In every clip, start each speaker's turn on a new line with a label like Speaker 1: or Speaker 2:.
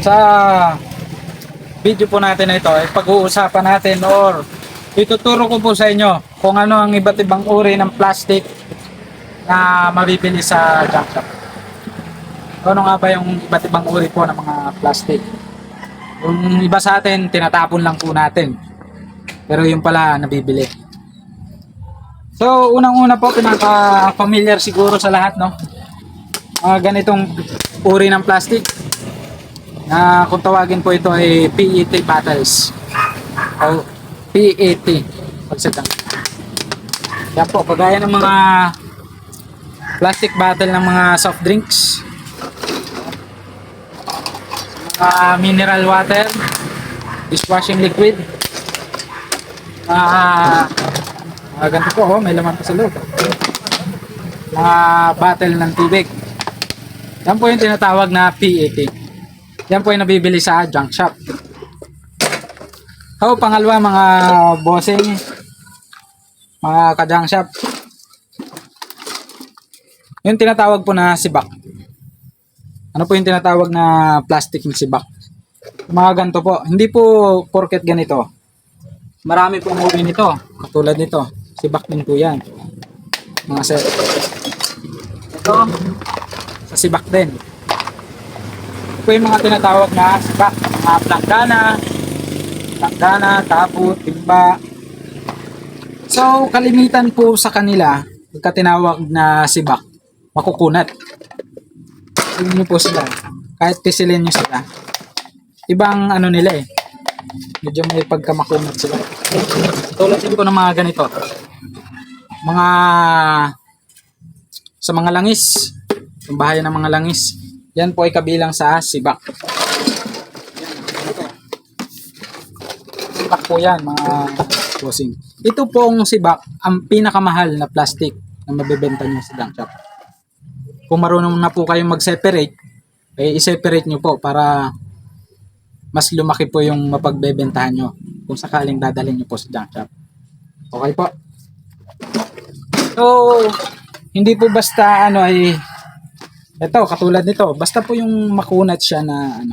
Speaker 1: Sa video po natin na ito ay pag-uusapan natin or ituturo ko po sa inyo kung ano ang iba't ibang uri ng plastic na mabibili sa junk shop. Ano nga ba yung iba't ibang uri po ng mga plastic? Yung iba sa atin, tinatapon lang po natin. Pero yung pala, nabibili. So, unang-una po, pinaka-familiar siguro sa lahat, no? Ganitong uri ng plastic. Na kung tawagin po ito ay PET bottles. O PET. Pagsadang. Yan po, kagaya ng mga plastic bottle ng mga soft drinks. Mineral water, dishwashing liquid, ganito po, may laman pa sa loob, mga bottle ng tubig. Yan po yung tinatawag na PET. Yan po yung nabibili sa junk shop. Pangalawa, mga bossing, mga ka-junk shop, yung tinatawag po na sibak. Ano po yung tinatawag na plastic ng sibak? Mga ganito po. Hindi po porket ganito. Marami pong uri nito. Katulad nito. Sibak din po yan. Mga set. Ito. Sa sibak din. Ito po yung mga tinatawag na sibak. Mga planggana, tapot, timba. So, kalimitan po sa kanila, pagka tinawag na sibak, makukunat. Tingnan nyo po sila. Kahit pisilin nyo sila. Ibang ano nila eh. Medyo may pagkamakunat sila. Tulad din po ng mga ganito. Mga sa mga langis. Yung bahay ng mga langis. Yan po ay kabilang sa sibak. Sibak po yan mga bossing. Ito pong sibak ang pinakamahal na plastic na mabibenta nyo sa junk shop. Kung marunong na po kayong mag-separate, i-separate nyo po para mas lumaki po yung mapagbebentahan nyo kung sakaling dadalhin nyo po sa junk shop. Okay po? So, hindi po basta ito, katulad nito, basta po yung makunat siya na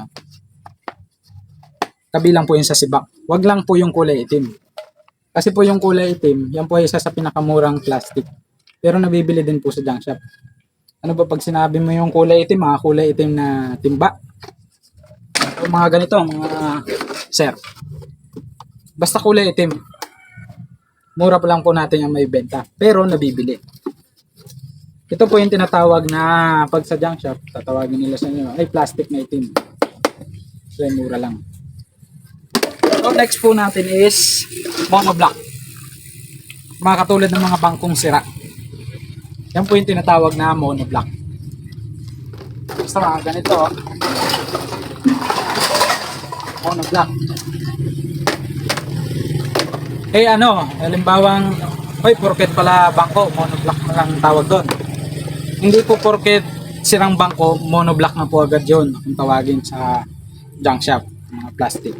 Speaker 1: kabilang po yun sa sibak. Wag lang po yung kulay itim. Kasi po yung kulay itim, yan po ay isa sa pinakamurang plastic. Pero nabibili din po sa junk shop. Ano ba pag sinabi mo yung kulay itim, mga kulay itim na timba? O mga ganito, mga sir. Basta kulay itim. Mura pa lang po natin yung may benta. Pero nabibili. Ito po yung tinatawag na pag sa junk shop, tatawagin nila sa inyo, ay plastic na itim. So mura lang. So next po natin is monoblock. Mga katulad ng mga bangkong sira. Yan po yung tinatawag na monoblock. Basta mga ganito. Monoblock. Halimbawang, porket pala bangko, monoblock na lang tawag doon. Hindi po porket sirang bangko, monoblock na po agad yun kung tawagin sa junk shop, mga plastic.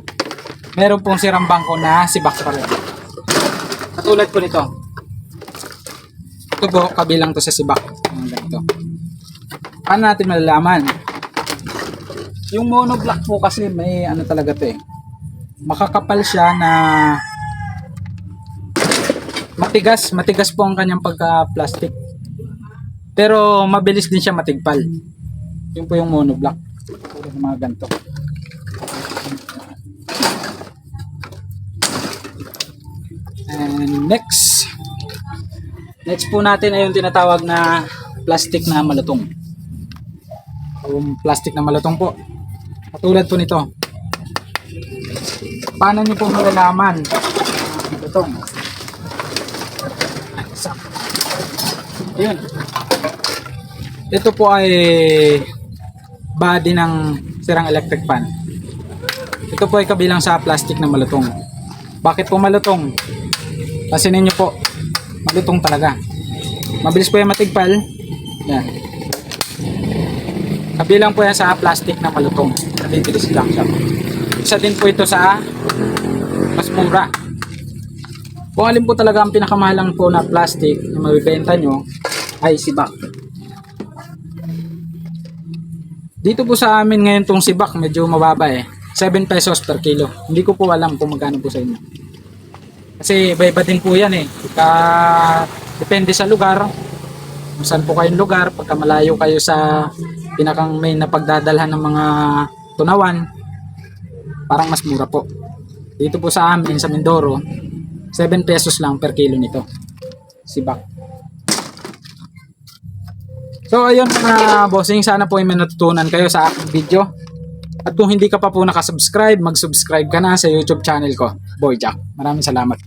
Speaker 1: Meron pong sirang bangko na sibak pa rin. Katulad po nito. Ito po, kabilang to sa sibak. Ganito. Paano natin malalaman? Yung monoblock po kasi may talaga to eh. Makakapal siya na matigas. Matigas po ang kanyang pagka-plastic. Pero mabilis din siya matigpal. Yun po yung monoblock. Mga ganito. And next po natin ay yung tinatawag na plastic na malutong. Yung plastic na malutong po. Katulad po nito. Paano nyo po malalaman malutong? Yun. Ito po ay body ng sirang electric fan. Ito po ay kabilang sa plastic na malutong. Bakit po malutong? Kasi ninyo po, malutong talaga. Mabilis po yan matigpal. Yan. Kabilang po yan sa plastic na malutong. Nabibili sa junk shop. Isa din po ito sa mas mura. Kung alin po talaga ang pinakamahalang po na plastic na mabibenta nyo ay sibak. Dito po sa amin ngayon tong sibak, medyo mababa eh. 7 pesos per kilo. Hindi ko po alam kung magkano po sa inyo. Kasi iba-iba din po yan eh. Depende sa lugar. Kung saan po kayong lugar, pagka malayo kayo sa pinakang main na pagdadalhan ng mga tunawan, parang mas mura po. Dito po sa amin, sa Mindoro, 7 pesos lang per kilo nito. Sibak. So ayun mga bossing, sana po ay may natutunan kayo sa aking video. At kung hindi ka pa po nakasubscribe, mag-subscribe ka na sa YouTube channel ko, Boy Jack. Maraming salamat.